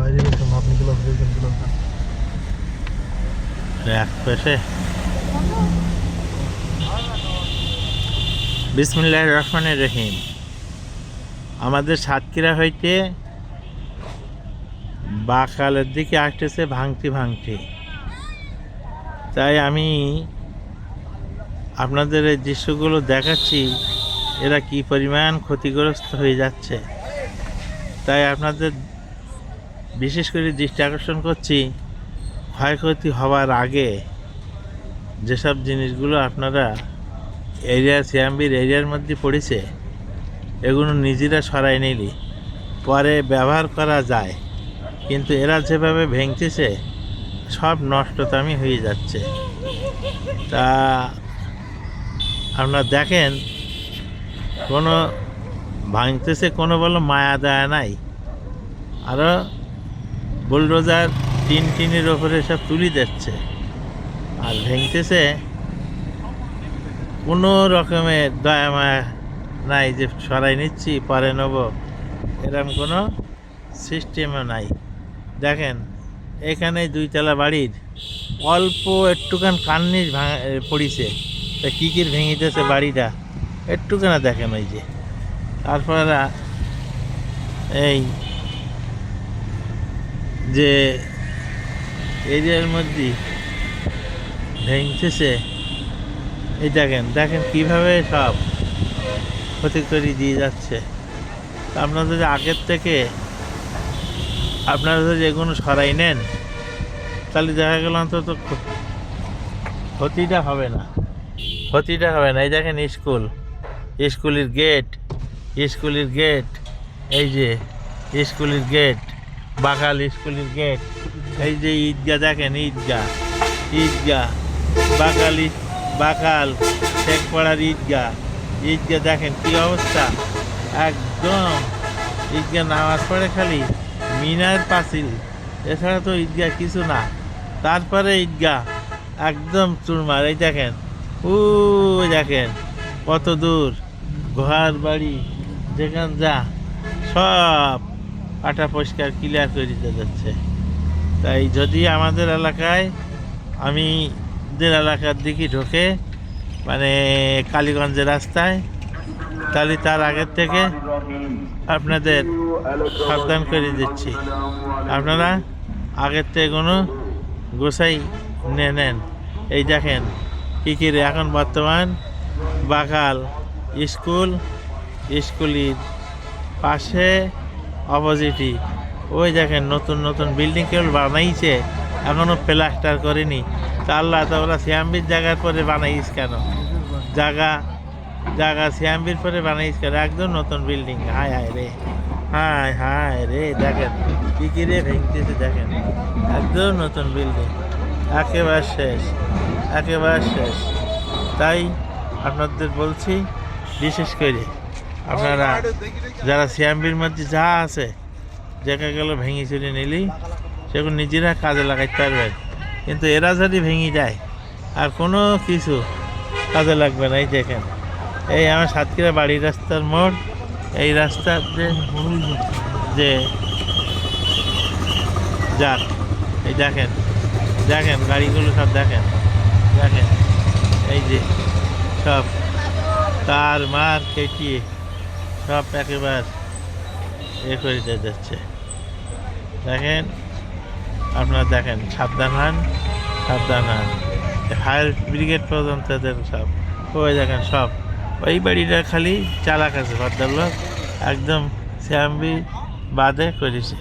বাইরে গেছিলাম, আপনি গ্লাস দিয়েছেন, গ্লাস এক পাশে বিসমিল্লাহির রহমানির রহিম। আমাদের সাতক্ষীরা হইতে বাকালের দিকে আসতেছে ভাঙতি ভাঙতি, তাই আমি আপনাদের এই দৃশ্যগুলো দেখাচ্ছি, এরা কি পরিমাণ ক্ষতিগ্রস্ত হয়ে যাচ্ছে। তাই আপনাদের বিশেষ করে দৃষ্টি আকর্ষণ করছি, ক্ষয়ক্ষতি হওয়ার আগে যেসব জিনিসগুলো আপনারা সিয়ামবির এরিয়ার মধ্যে পড়েছে, এগুলো নিজেরা সরাই নিলি পরে ব্যবহার করা যায়, কিন্তু এরা যেভাবে ভেঙতেছে সব নষ্টতামি হয়ে যাচ্ছে। তা আপনারা দেখেন, কোনো ভাঙতেছে কোনো বলো মায়া দেয়া নাই, আরও বুলডোজার টিনের ওপরে সব তুলি দিচ্ছে, আর ভেঙতেছে কোনো রকমের দয়া মায়া নাই যে সরাই নিচ্ছি পরে নেব, এরকম কোনো সিস্টেমও নাই। দেখেন এখানে দুইতলা বাড়ির অল্প একটুখান কান্নিস পড়িছে, তা কী কী ভেঙেতেছে বাড়িটা একটুখানা দেখেন। ওই যে তারপরে এই যে এরিয়ার মধ্যে ভেঙতেছে, এই দেখেন দেখেন কীভাবে সব ক্ষতি করে দিয়ে যাচ্ছে। আপনারা যদি আগের থেকে আপনারা যদি এগুলো সরাই নেন, তাহলে দেখা গেল অন্তত ক্ষতিটা হবে না। এই দেখেন স্কুলের গেট, এই যে স্কুলের গেট, বাকাল স্কুলের গেট, এই যে ঈদগাহ দেখেন, ঈদগাহ বাকাল শেখপাড়ার ঈদগাহ দেখেন কি অবস্থা। একদম ঈদগাহ নামাজ পড়ে খালি মিনার পাঁচিল, এছাড়া তো ঈদগাহ কিছু না। তারপরে ঈদগাহ একদম চুরমার। এই দেখেন দেখেন কত দূর ঘর বাড়ি যেখান যা সব কাটা পরিষ্কার ক্লিয়ার করে দিতে যাচ্ছে। তাই যদি আমাদের এলাকায় এলাকার দিকে ঢোকে, মানে কালীগঞ্জের রাস্তায়, তাহলে তার আগের থেকে আপনাদের সাবধান করে দিচ্ছি, আপনারা আগের থেকে কোনো গোছাই নেন। এই দেখেন কী কী এখন বর্তমান বাকাল স্কুলের পাশে অপোজিটই ওই দেখেন নতুন বিল্ডিং কেবল বানাইছে, এখনও প্লাস্টার করেনি। তা আল্লাহ তা ওরা সিয়ামবির জায়গার পরে বানাইস কেন, জায়গা সিয়ামবির পরে বানাইস কেন, একদম নতুন বিল্ডিং। হায় রে দেখেন কী রে ভেঙতেছে, দেখেন একদম নতুন বিল্ডিং, একেবারে শেষ। তাই আপনাদের বলছি, বিশেষ করে আপনারা যারা সিয়ামবির মধ্যে যা আছে দেখা গেল ভেঙে চুরি নিলি, সেগুলো নিজেরা কাজে লাগাইতে পারবেন, কিন্তু এরা যদি ভেঙে যায় আর কোনো কিছু কাজে লাগবে না। এই দেখেন এই আমার সাতক্ষীরা বাড়ির রাস্তার মোড়, এই রাস্তার যে যাক, এই দেখেন গাড়িগুলো সব দেখেন এই যে সব তার মার কেটিয়ে সব একেবারে করে যাচ্ছে। দেখেন আপনারা দেখেন, সাবধান হন। ফায়ার ব্রিগেড পর্যন্ত সব ওই দেখেন সব ওই বাড়িটা খালি চালাক আছে, ভদ্রলোক একদম সিয়ামবি বাদে করেছে।